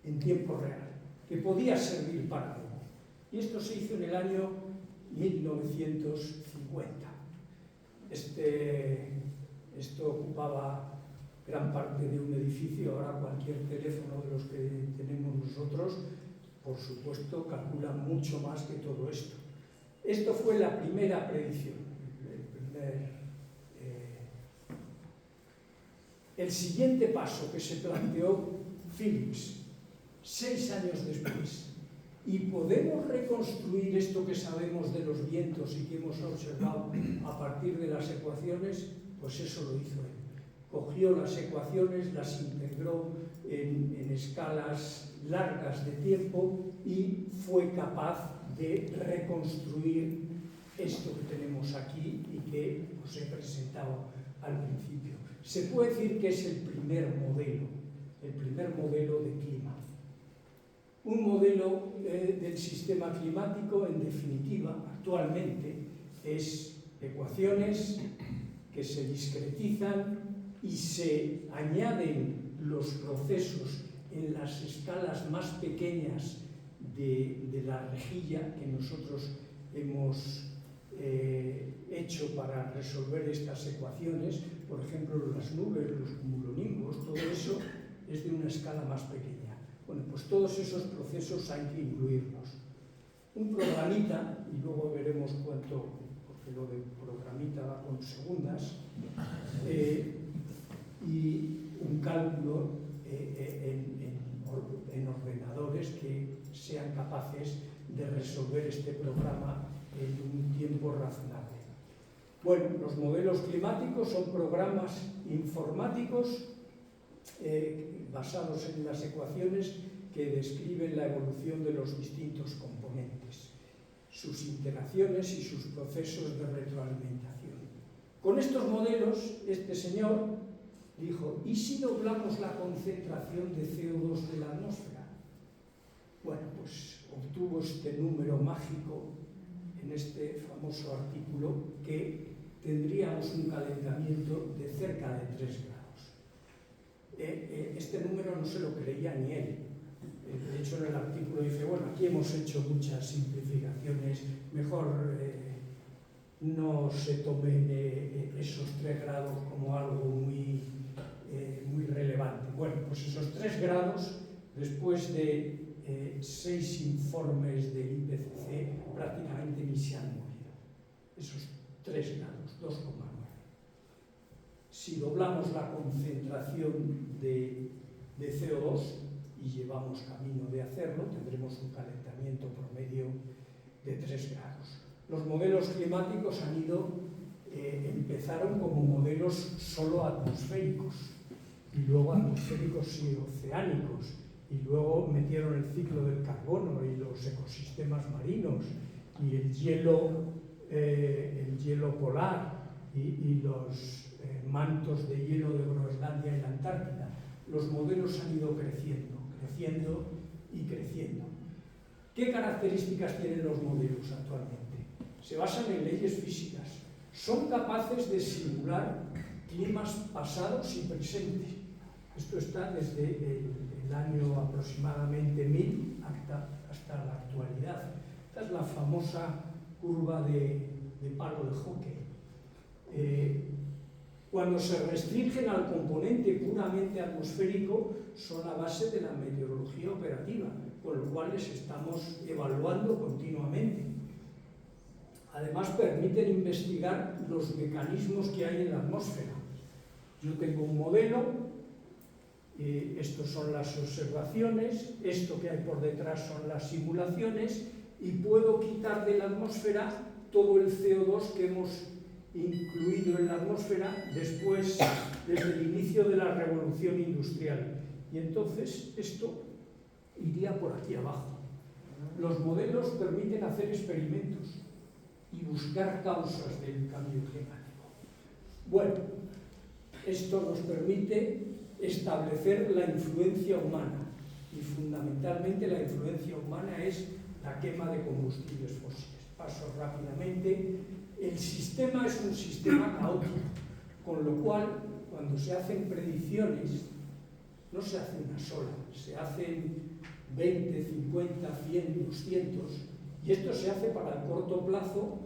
en tiempo real, que podía servir para algo. Y esto se hizo en el año 1950. Esto ocupaba gran parte de un edificio. Ahora cualquier teléfono de los que tenemos nosotros, por supuesto, calcula mucho más que todo esto. Esto fue la primera predicción. El siguiente paso que se planteó Phillips, 6 años después, y podemos reconstruir esto que sabemos de los vientos y que hemos observado a partir de las ecuaciones, pues eso lo hizo él. cogió las ecuaciones, las integró en escalas largas de tiempo y fue capaz de reconstruir esto que tenemos aquí y que os he presentado al principio. Se puede decir que es el primer modelo de clima. Un modelo del sistema climático, en definitiva, actualmente, es ecuaciones que se discretizan y se añaden los procesos en las escalas más pequeñas de la rejilla que nosotros hemos hecho para resolver estas ecuaciones. Por ejemplo, las nubes, los cumulonimbus, todo eso es de una escala más pequeña. Bueno, pues todos esos procesos hay que incluirlos. Un programita, y luego veremos cuánto, porque lo de programita va con segundas, y un cálculo en ordenadores que sean capaces de resolver este programa en un tiempo razonable. Bueno, los modelos climáticos son programas informáticos basados en las ecuaciones que describen la evolución de los distintos componentes, sus interacciones y sus procesos de retroalimentación. Con estos modelos, este señor dijo, ¿y si doblamos la concentración de CO2 de la atmósfera? Bueno, pues obtuvo este número mágico en este famoso artículo que tendríamos un calentamiento de cerca de 3 grados. Este número no se lo creía ni él. De hecho, en el artículo dice, bueno, aquí hemos hecho muchas simplificaciones, mejor no se tomen esos 3 grados como algo muy relevante. Bueno, pues esos 3 grados, después de 6 informes del IPCC, prácticamente ni se han movido. Esos 3 grados, 2,9. Si doblamos la concentración de CO2, y llevamos camino de hacerlo, tendremos un calentamiento promedio de 3 grados. Los modelos climáticos empezaron como modelos solo atmosféricos, y luego atmosféricos y oceánicos, y luego metieron el ciclo del carbono y los ecosistemas marinos, y el hielo polar, y los mantos de hielo de Groenlandia y la Antártida. Los modelos han ido creciendo y creciendo. ¿Qué características tienen los modelos actualmente? Se basan en leyes físicas. Son capaces de simular climas pasados y presentes. Esto está desde el año aproximadamente 1000 hasta la actualidad. Esta es la famosa curva de palo de hockey. Cuando se restringen al componente puramente atmosférico, son la base de la meteorología operativa, con lo cual les estamos evaluando continuamente. Además, permiten investigar los mecanismos que hay en la atmósfera. Yo tengo un modelo, estos son las observaciones, esto que hay por detrás son las simulaciones, y puedo quitar de la atmósfera todo el CO2 que hemos incluido en la atmósfera desde el inicio de la revolución industrial. Y entonces esto iría por aquí abajo. Los modelos permiten hacer experimentos y buscar causas del cambio climático. Bueno, esto nos permite establecer la influencia humana, y fundamentalmente la influencia humana es la quema de combustibles fósiles. Paso rápidamente. El sistema es un sistema caótico, con lo cual, cuando se hacen predicciones, no se hace una sola, se hacen 20, 50, 100, 200, y esto se hace para el corto plazo,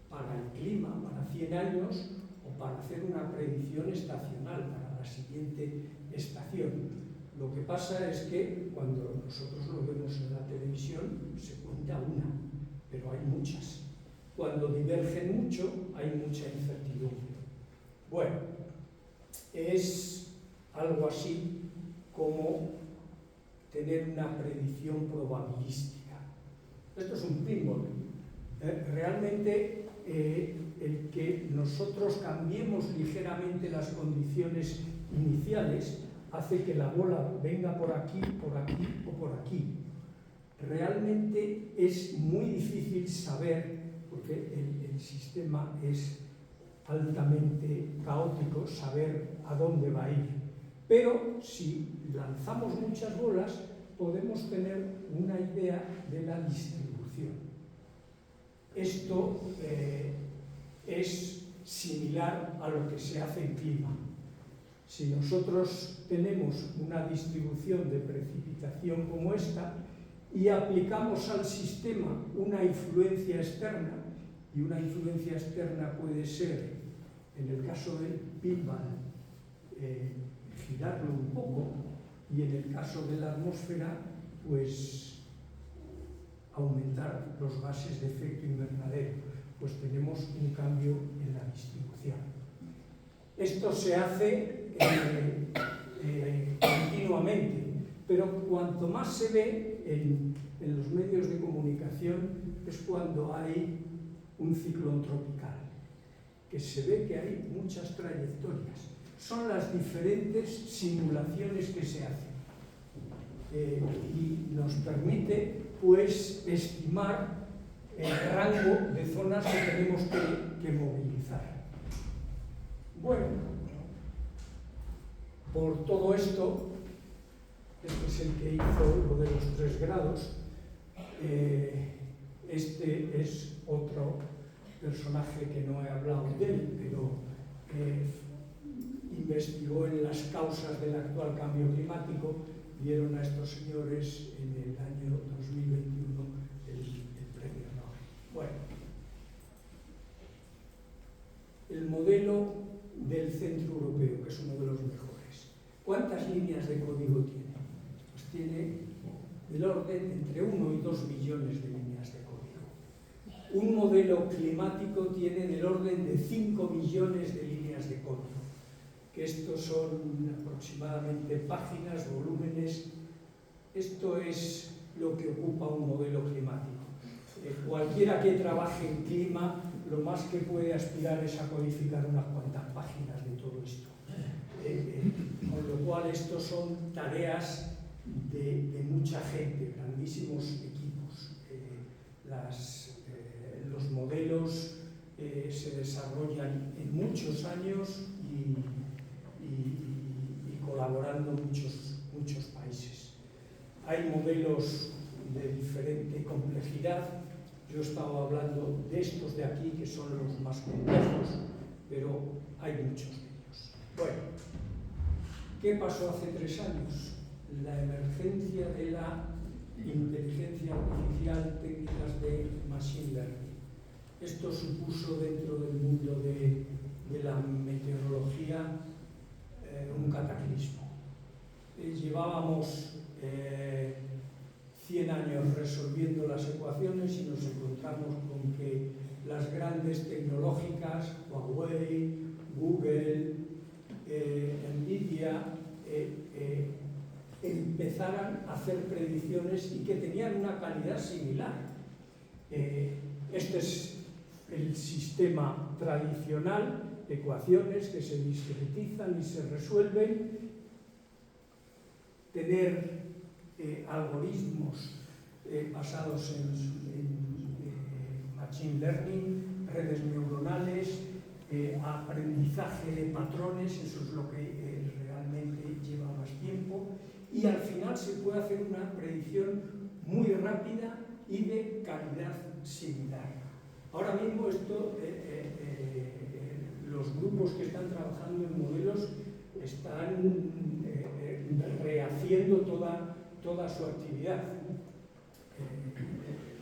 para el clima, para 100 años, o para hacer una predicción estacional, para la siguiente estación. Lo que pasa es que cuando nosotros lo vemos en la televisión, se cuenta una, pero hay muchas. Cuando divergen mucho, hay mucha incertidumbre. Bueno, es algo así como tener una predicción probabilística. Esto es un pinball. Realmente el que nosotros cambiemos ligeramente las condiciones iniciales hace que la bola venga por aquí o por aquí. Realmente es muy difícil saber, porque el sistema es altamente caótico, saber a dónde va a ir. Pero si lanzamos muchas bolas, podemos tener una idea de la distribución. Esto es similar a lo que se hace en clima. Si nosotros tenemos una distribución de precipitación como esta y aplicamos al sistema una influencia externa, y una influencia externa puede ser, en el caso del Big Bang, girarlo un poco, y en el caso de la atmósfera, pues aumentar los gases de efecto invernadero, pues tenemos un cambio en la distribución. Esto se hace continuamente, pero cuanto más se ve en los medios de comunicación es cuando hay un ciclón tropical, que se ve que hay muchas trayectorias. Son las diferentes simulaciones que se hacen y nos permite, pues, estimar el rango de zonas que tenemos que movilizar. Bueno, por todo esto, este es el que hizo lo de los 3 grados, este es otro personaje que no he hablado de él, pero investigó en las causas del actual cambio climático. Dieron a estos señores en el año 2021 el premio Nobel. Bueno, el modelo del Centro Europeo, que es uno de los mejores. ¿Cuántas líneas de código tiene? Pues tiene del orden entre 1 y 2 millones de líneas de código. Un modelo climático tiene del orden de 5 millones de líneas de código, que estos son aproximadamente páginas, volúmenes. Esto es lo que ocupa un modelo climático. Cualquiera que trabaje en clima, lo más que puede aspirar es a codificar unas cuantas páginas de todo esto. Con lo cual, estos son tareas de mucha gente, grandísimos equipos. Los modelos se desarrollan en muchos años y colaborando muchos países. Hay modelos de diferente complejidad. Yo estaba hablando de estos de aquí, que son los más complejos, pero hay muchos de ellos. Bueno, ¿qué pasó hace 3 años? La emergencia de la inteligencia artificial, técnicas de machine learning. Esto supuso dentro del mundo de la meteorología un cataclismo. Llevábamos 100 años resolviendo las ecuaciones y nos encontramos con que las grandes tecnológicas, Huawei, Google, Nvidia, empezaran a hacer predicciones y que tenían una calidad similar. Este es el sistema tradicional, ecuaciones que se discretizan y se resuelven, tener algoritmos basados en machine learning, redes neuronales, aprendizaje de patrones, eso es lo que realmente lleva más tiempo, y al final se puede hacer una predicción muy rápida y de calidad similar. Ahora mismo los grupos que están trabajando en modelos están rehaciendo toda su actividad.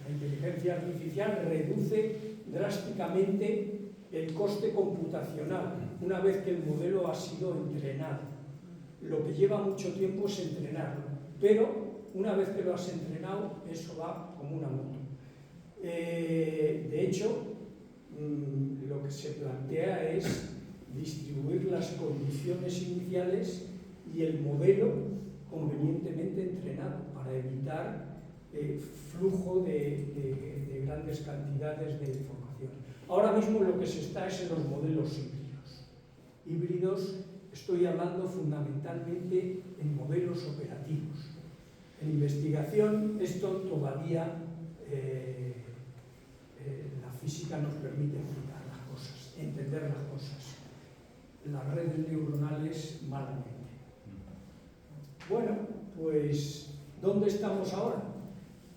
La inteligencia artificial reduce drásticamente el coste computacional una vez que el modelo ha sido entrenado. Lo que lleva mucho tiempo es entrenarlo, pero una vez que lo has entrenado, eso va como una moto. De hecho, lo que se plantea es distribuir las condiciones iniciales y el modelo convenientemente entrenado para evitar flujo de grandes cantidades de información. Ahora mismo lo que se está es en los modelos híbridos. Híbridos, estoy hablando fundamentalmente en modelos operativos. En investigación esto todavía la física nos permite explicar las cosas, entender las cosas. Las redes neuronales malamente. Bueno, pues ¿dónde estamos ahora?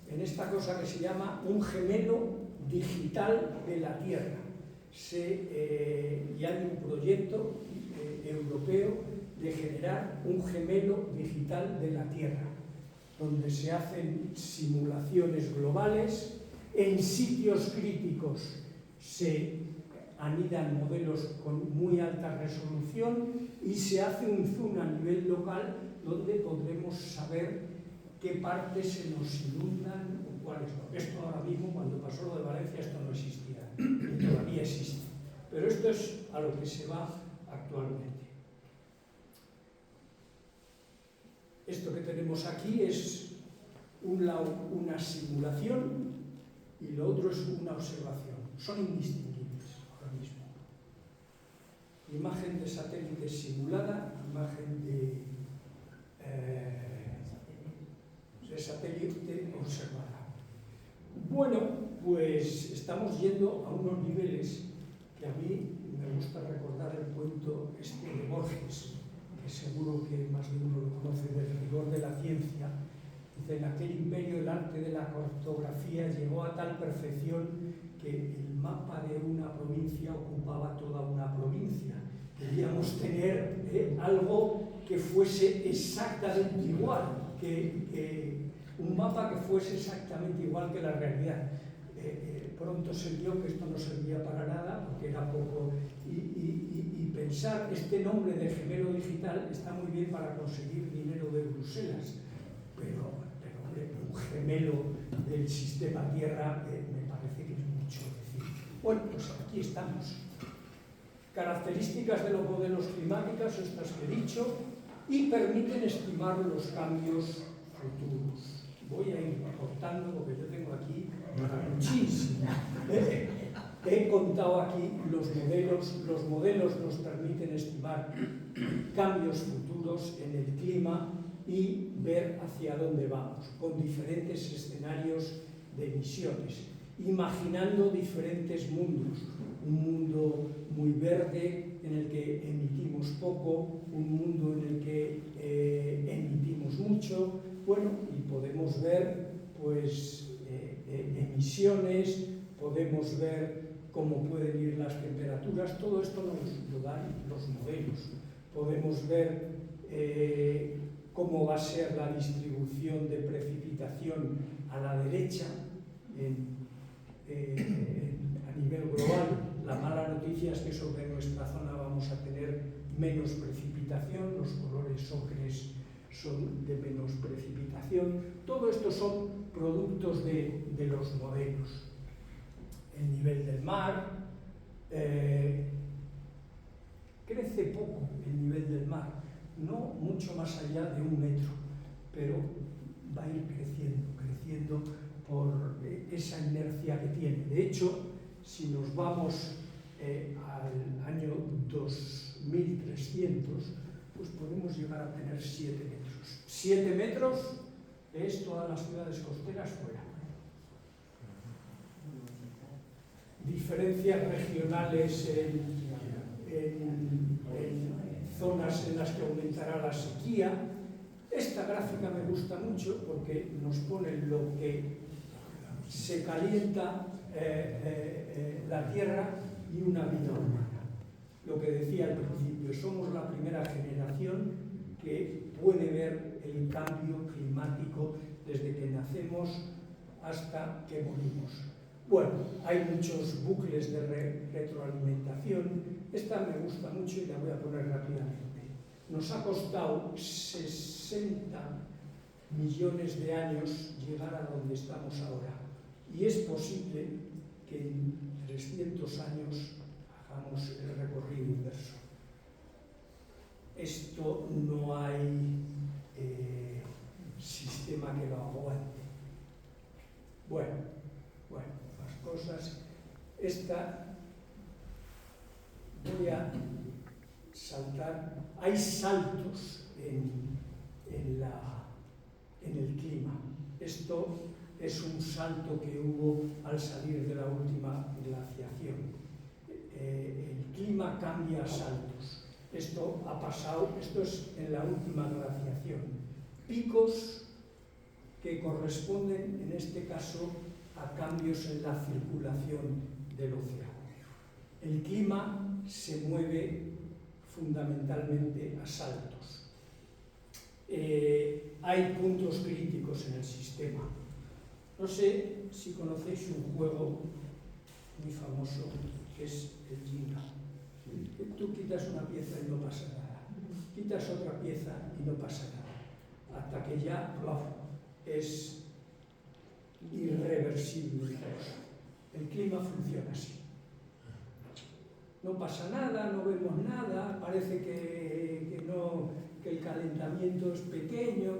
En esta cosa que se llama un gemelo digital de la Tierra. Y hay un proyecto europeo de generar un gemelo digital de la Tierra, donde se hacen simulaciones globales, en sitios críticos se anidan modelos con muy alta resolución y se hace un zoom a nivel local donde podremos saber qué partes se nos inundan o cuáles no. Esto ahora mismo, cuando pasó lo de Valencia, esto no existía, y todavía existe. Pero esto es a lo que se va actualmente. Esto que tenemos aquí es una simulación y lo otro es una observación. Son indistinguibles ahora mismo. Imagen de satélite simulada, imagen de satélite observada. Bueno, pues estamos yendo a unos niveles que a mí me gusta recordar el cuento este de Borges, que seguro que más de uno lo conoce, del rigor de la ciencia. Dice, en aquel imperio el arte de la cartografía llegó a tal perfección que el mapa de una provincia ocupaba toda una provincia. Queríamos tener algo que fuese exactamente igual, un mapa que fuese exactamente igual que la realidad. Pronto se vio que esto no servía para nada, porque era poco, y pensar, este nombre de gemelo digital está muy bien para conseguir dinero de Bruselas, pero hombre, un gemelo del sistema Tierra me parece que es mucho decir. Bueno, pues aquí estamos. Características de los modelos climáticos, estas que he dicho, y permiten estimar los cambios futuros. Voy a ir cortando porque yo tengo aquí muchísimo. He contado aquí los modelos nos permiten estimar cambios futuros en el clima y ver hacia dónde vamos, con diferentes escenarios de emisiones, imaginando diferentes mundos. Un mundo muy verde en el que emitimos poco, un mundo en el que emitimos mucho. Bueno, y podemos ver pues emisiones, podemos ver cómo pueden ir las temperaturas, todo esto nos lo dan los modelos. Podemos ver cómo va a ser la distribución de precipitación a la derecha a nivel global. La mala noticia es que sobre nuestra zona vamos a tener menos precipitación, los colores ocres son de menos precipitación. Todo esto son productos de los modelos. El nivel del mar, crece poco el nivel del mar, no mucho más allá de 1 metro, pero va a ir creciendo por esa inercia que tiene. De hecho, si nos vamos al año 2300, pues podemos llegar a tener 7 metros. 7 metros es todas las ciudades costeras fuera. Diferencias regionales en zonas en las que aumentará la sequía. Esta gráfica me gusta mucho porque nos pone lo que se calienta la Tierra y una vida humana. Lo que decía al principio, somos la primera generación que puede ver el cambio climático desde que nacemos hasta que morimos. Bueno, hay muchos bucles de retroalimentación. Esta me gusta mucho y la voy a poner rápidamente. Nos ha costado 60 millones de años llegar a donde estamos ahora. Y es posible que en 300 años hagamos el recorrido inverso. Esto no hay sistema que lo aguante. Esta voy a saltar. Hay saltos en el clima. Esto es un salto que hubo al salir de la última glaciación. El clima cambia a saltos. Esto ha pasado, esto es en la última glaciación. Picos que corresponden, en este caso, a cambios en la circulación del océano. El clima se mueve fundamentalmente a saltos. Hay puntos críticos en el sistema. No sé si conocéis un juego muy famoso que es el Jenga. Tú quitas una pieza y no pasa nada. Quitas otra pieza y no pasa nada. Hasta que ya es irreversible. El clima funciona así. No pasa nada, no vemos nada, parece que el calentamiento es pequeño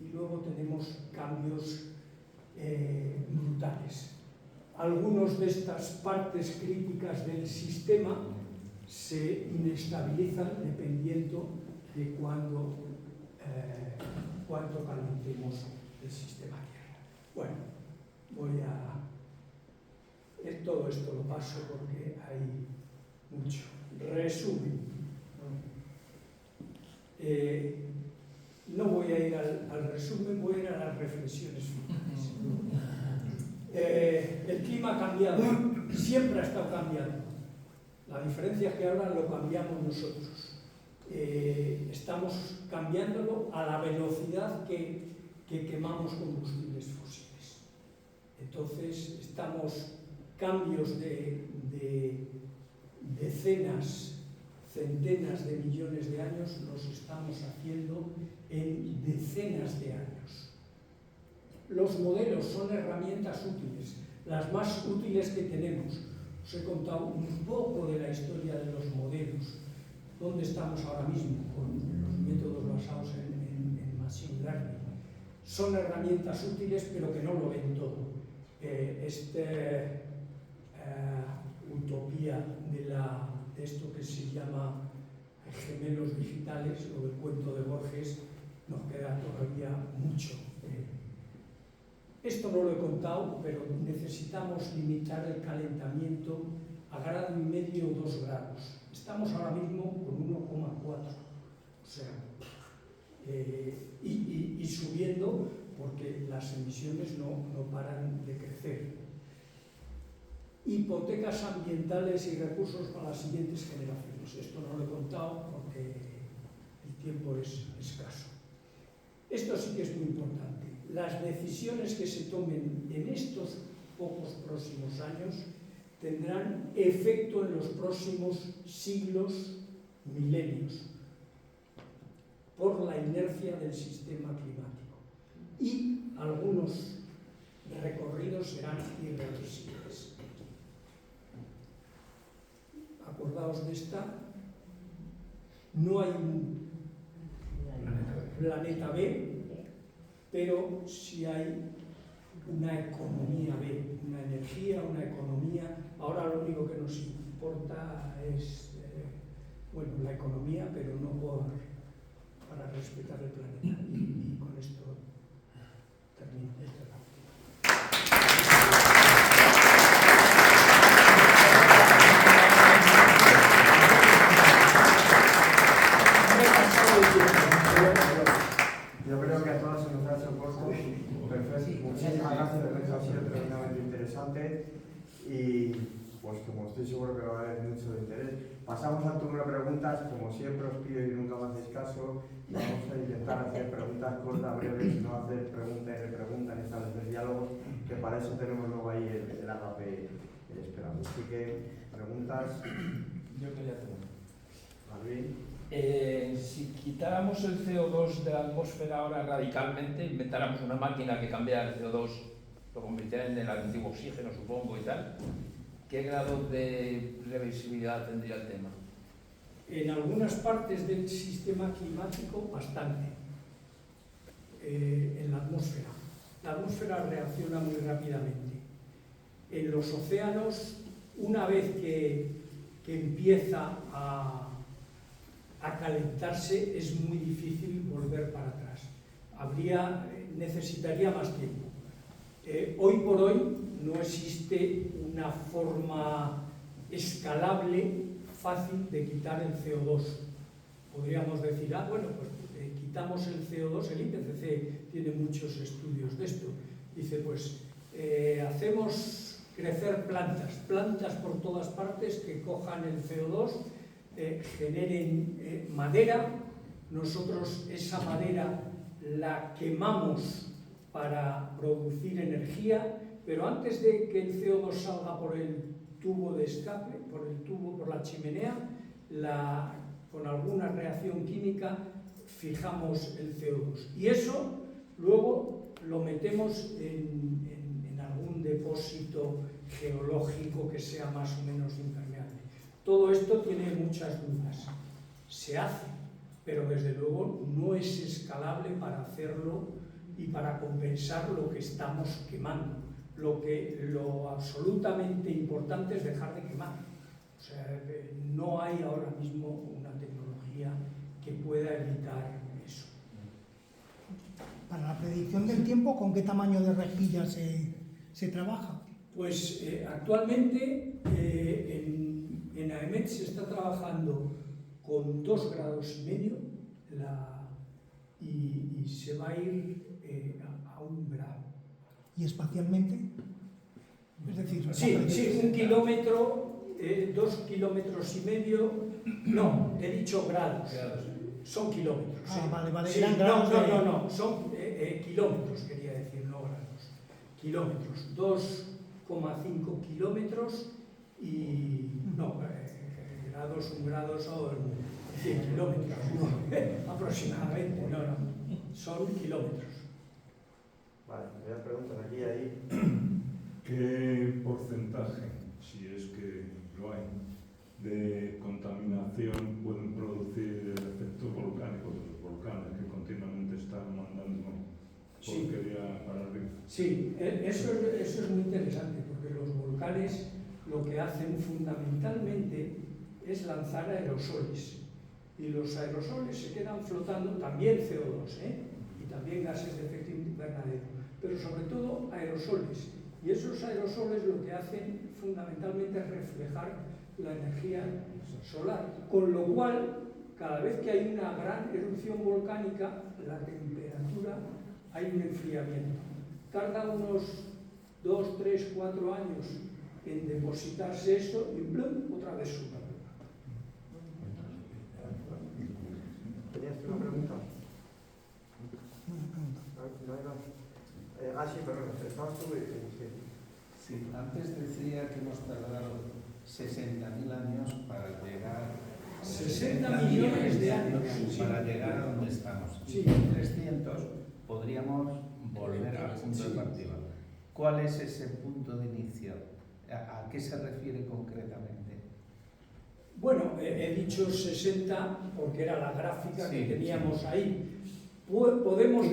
y luego tenemos cambios brutales. Algunas de estas partes críticas del sistema se inestabilizan dependiendo de cuánto calentemos el sistema Tierra. Bueno, todo esto lo paso porque hay mucho. Resumen. No voy a ir al resumen, voy a ir a las reflexiones finales. El clima ha cambiado, siempre ha estado cambiando. La diferencia es que ahora lo cambiamos nosotros. Estamos cambiándolo a la velocidad que quemamos combustibles fósiles. Entonces, cambios de decenas, centenas de millones de años los estamos haciendo en decenas de años. Los modelos son herramientas útiles, las más útiles que tenemos. Os he contado un poco de la historia de los modelos, dónde estamos ahora mismo con los métodos basados en Machine Learning. Son herramientas útiles, pero que no lo ven todo. Utopía de esto que se llama gemelos digitales o el cuento de Borges, nos queda todavía mucho. Esto no lo he contado, pero necesitamos limitar el calentamiento a 1,5 grados o 2 grados. Estamos ahora mismo con 1,4. O sea, y subiendo porque las emisiones no paran de crecer. Hipotecas ambientales y recursos para las siguientes generaciones. Esto no lo he contado porque el tiempo es escaso. Esto sí que es muy importante. Las decisiones que se tomen en estos pocos próximos años tendrán efecto en los próximos siglos, milenios, por la inercia del sistema climático. Y algunos recorridos serán irreversibles. Acordaos de esta. No hay un planeta B, pero sí hay una economía B, una energía, una economía. Ahora lo único que nos importa es la economía, pero no para respetar el planeta. Y con esto termino. Yo creo que a todos se nos ha hecho corto. Perfecto. Muchísimas gracias, Ernesto. Ha sido tremendamente interesante y pues como estoy seguro que va a haber mucho interés. Pasamos al turno de preguntas. Como siempre os pido y nunca me hacéis caso, vamos a intentar hacer preguntas cortas, breves, no hacer pregunta y repregunta ni establecer diálogos, que para eso tenemos luego ahí el agape esperando. Así que, preguntas. Yo quería hacer una. Alvin. Si quitáramos el CO2 de la atmósfera ahora radicalmente, inventáramos una máquina que cambiara el CO2, lo convirtiera en el antiguo oxígeno, supongo, y tal, ¿qué grado de reversibilidad tendría el tema? En algunas partes del sistema climático, bastante. En la atmósfera. La atmósfera reacciona muy rápidamente. En los océanos una vez que empieza a calentarse es muy difícil volver para atrás. Necesitaría más tiempo. Hoy por hoy no existe una forma escalable fácil de quitar el CO2. Podríamos decir, bueno, pues quitamos el CO2, el IPCC tiene muchos estudios de esto. Dice, pues hacemos crecer plantas por todas partes que cojan el CO2, generen madera, nosotros esa madera la quemamos para producir energía, pero antes de que el CO2 salga por el tubo de escape, por la chimenea, con alguna reacción química fijamos el CO2. Y eso luego lo metemos en algún depósito geológico que sea más o menos impermeable. Todo esto tiene muchas dudas. Se hace, pero desde luego no es escalable para hacerlo y para compensar lo que estamos quemando. Lo absolutamente importante es dejar de quemar. O sea, no hay ahora mismo una tecnología que pueda evitar eso. Para la predicción del tiempo, ¿con qué tamaño de rejilla se trabaja? Pues actualmente en AEMET se está trabajando con 2,5 grados y se va a ir a 1 grado. ¿Y espacialmente? Es decir, sí, 1 kilómetro, 2,5 kilómetros, no, he dicho grados, son kilómetros. Vale, sí, eran grados no, son kilómetros, quería decir, no grados. Kilómetros, 2,5 kilómetros y, no, grados, 1 grado son 100 kilómetros, aproximadamente, no, son kilómetros. Vale, me preguntan aquí ahí. ¿Qué porcentaje, si es que lo hay, de contaminación pueden producir el efecto volcánico de los volcanes que continuamente están mandando porquería para arriba? Sí, eso es muy interesante porque los volcanes lo que hacen fundamentalmente es lanzar aerosoles y los aerosoles se quedan flotando, también CO2 y también gases de efecto invernadero, pero sobre todo aerosoles. Y esos aerosoles lo que hacen fundamentalmente es reflejar la energía solar, con lo cual cada vez que hay una gran erupción volcánica, la temperatura, hay un enfriamiento. Tarda unos 2, 3, 4 años en depositarse esto y ¡plum!, otra vez sube. ¿Tenías una pregunta? Sí, perdón, estabas tú. Sí, antes decía que hemos tardado 60.000 años para llegar... 60 millones de años para llegar a donde estamos. Sí. Y en 300 podríamos volver al punto de partida. ¿Cuál es ese punto de inicio? ¿A qué se refiere concretamente? Bueno, he dicho 60 porque era la gráfica que teníamos ahí. Podemos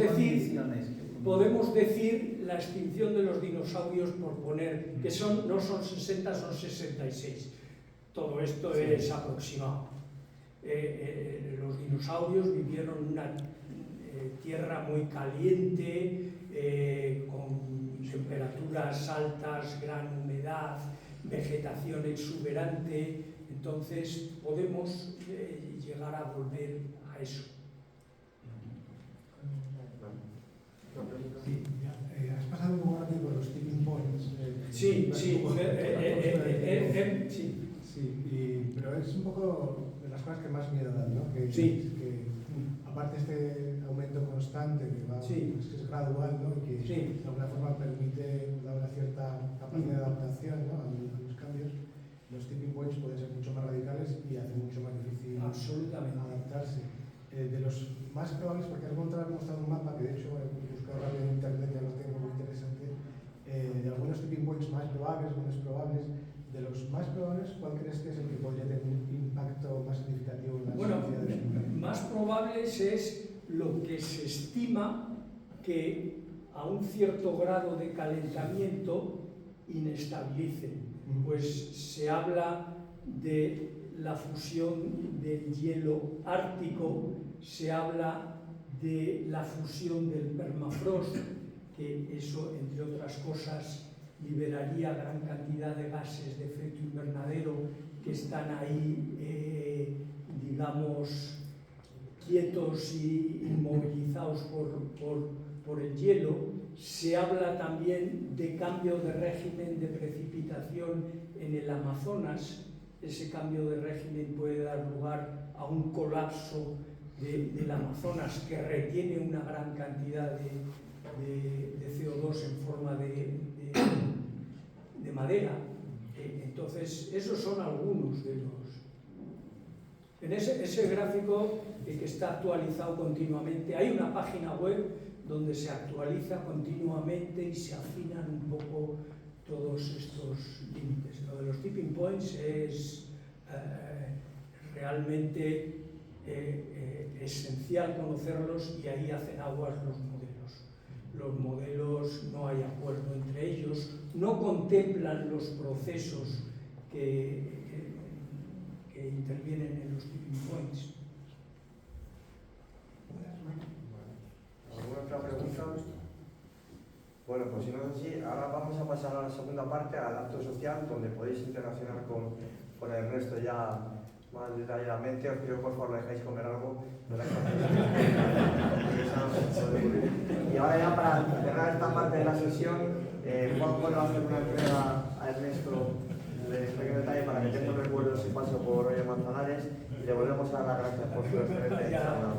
decir la extinción de los dinosaurios, por poner, que no son 60, son 66. Todo esto es aproximado. Los dinosaurios vivieron en una tierra muy caliente, con temperaturas altas, gran humedad, vegetación exuberante. Entonces podemos llegar a volver a eso. Sí, has pasado un poco rápido por los tipping points. Sí, pero es un poco de las cosas que más miedo dan, ¿no? Que aparte este aumento constante que va, que es gradual, ¿no? Y que de alguna forma permite dar una cierta capacidad de adaptación, ¿no? a los cambios. Los tipping points pueden ser mucho más radicales y hacen mucho más difícil adaptarse. De los más probables, porque has mostrado un mapa que de hecho he buscado rápido en internet, ya lo tengo, muy interesante, de algunos tipping points más probables, menos probables. De los más probables, ¿cuál crees que es el que podría tener un impacto más significativo en las sociedades? Más probables es lo que se estima que a un cierto grado de calentamiento inestabilicen. pues se habla de la fusión del hielo ártico, se habla de la fusión del permafrost, que eso, entre otras cosas, liberaría gran cantidad de gases de efecto invernadero que están ahí, digamos, quietos y inmovilizados por el hielo. Se habla también de cambio de régimen de precipitación en el Amazonas. Ese cambio de régimen puede dar lugar a un colapso del Amazonas que retiene una gran cantidad de CO2 en forma de madera. Entonces, esos son algunos de los... En ese gráfico que está actualizado continuamente, hay una página web donde se actualiza continuamente y se afinan un poco todos estos límites. Lo de los tipping points es realmente esencial conocerlos, y ahí hacen aguas los modelos. Los modelos, no hay acuerdo entre ellos, no contemplan los procesos que intervienen en los tipping points. ¿Alguna otra pregunta? Bueno, pues si no es así, ahora vamos a pasar a la segunda parte, al acto social, donde podéis interaccionar con el resto ya más detalladamente. Os pido por favor lo dejáis comer algo. Y ahora ya para cerrar esta parte de la sesión, Juan puede hacer una entrega a Ernesto de pequeño detalle para que tenga recuerdos y paso por Roger Manzanares, y le volvemos a dar las gracias por su excelente charla.